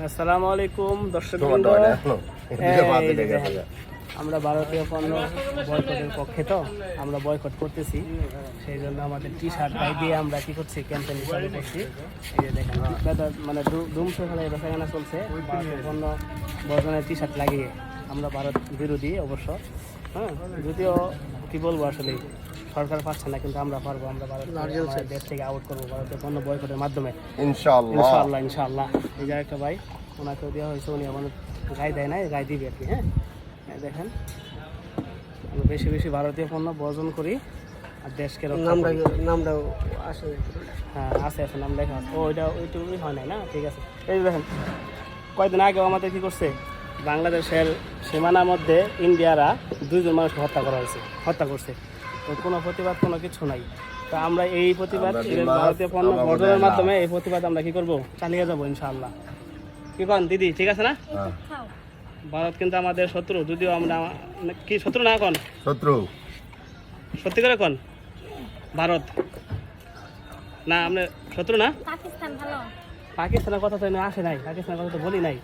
আসসালামু আলাইকুম দর্শকবৃন্দ, আমরা ভারতীয় পণ্য বয়কটের পক্ষে, তো আমরা বয়কট করতেছি। সেই জন্য আমাদের টি শার্ট গাই দিয়ে আমরা কি করছি, ক্যাম্পেইন চালু করছি। এই যে দেখেন, মানে ধুমসেখানে বেচাকেনা চলছে ভারতীয় পণ্য বর্জনের টি শার্ট লাগিয়ে। আমরা ভারত বিরোধী অবশ্য, হ্যাঁ, যদিও কি বলবো আসলে সরকার পাচ্ছে না, কিন্তু আমরা পারবো। আমরা ভারত দেশ থেকে আউট করবো ভারতীয় পণ্য বয়কটের মাধ্যমে, ইনশাআল্লাহ ইনশাআল্লাহ। এই যে একটা ভাই, ওনাকেও দেওয়া হয়েছে, উনি আমার গায়ে দেয় না, গায়ে দিবে আর কি। হ্যাঁ, দেখেন, আমরা বেশি বেশি ভারতীয় পণ্য বর্জন করি আর দেশকে নামটাও আসে। হ্যাঁ, আছে আছে, নাম লেখা আছে। ওইটুকুই হয় নাই না, ঠিক আছে। এই দেখেন, কয়েকদিন আগেও আমাদের কী করছে, বাংলাদেশের সীমানার মধ্যে ইন্ডিয়ারা 2 জন মানুষকে হত্যা করছে। তো কোনো প্রতিবাদ, কোনো কিছু নাই। তো আমরা এই প্রতিবাদ ভারতীয় পণ্য বর্জনের মাধ্যমে এই প্রতিবাদ আমরা কি করব, চালিয়ে যাবো ইনশাআল্লাহ। কি কন দিদি, ঠিক আছে না? ভারত কিন্তু আমাদের শত্রু, যদিও আমরা কি শত্রু না, এখন শত্রু সত্যি করে কোন ভারত না, আমরা শত্রু না। পাকিস্তানের কথা তো আসে নাই, পাকিস্তানের কথা তো বলি নাই।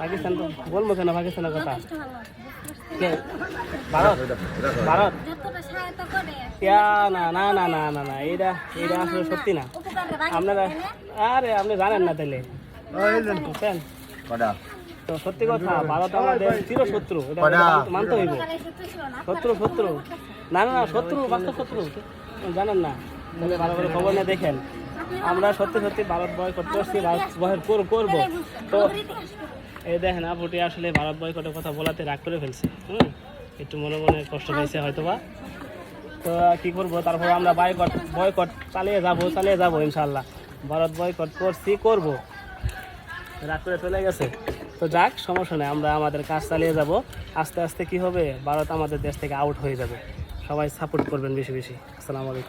পাকিস্তান তো বলবো কেন পাকিস্তানের কথা? ভারত ভারত না না না না না না, এটা আসলে সত্যি না। আপনারা আপনি জানেন না তাইলে, বুঝছেন তো? সত্যি কথা, ভারত আমাদের চিরশত্রু, এটা মানতে হইব। শত্রু না না না, বাস্তব শত্রু, জানেন না? তাহলে ভালো করে খবর নিয়ে দেখেন। আমরা সত্যি ভারত বয়কট করছি, ভারত করবো। তো এই দেখেন, আপুটি আসলে ভারত বয়কটের কথা বলাতে রাগ করে ফেলছে। একটু মনে কষ্ট পাইছে হয়তোবা। তো কি করবো, তারপরে আমরা বয়কট চালিয়ে যাবো ইনশাল্লাহ। ভারত বয়কট করবো, রাগ করে চলে গেছে। তো যাক, সমস্যা নেই, আমরা আমাদের কাজ চালিয়ে যাব। আস্তে আস্তে কি হবে, ভারত আমাদের দেশ থেকে আউট হয়ে যাবে। সবাই সাপোর্ট করবেন বেশি বেশি। আসসালামু আলাইকুম।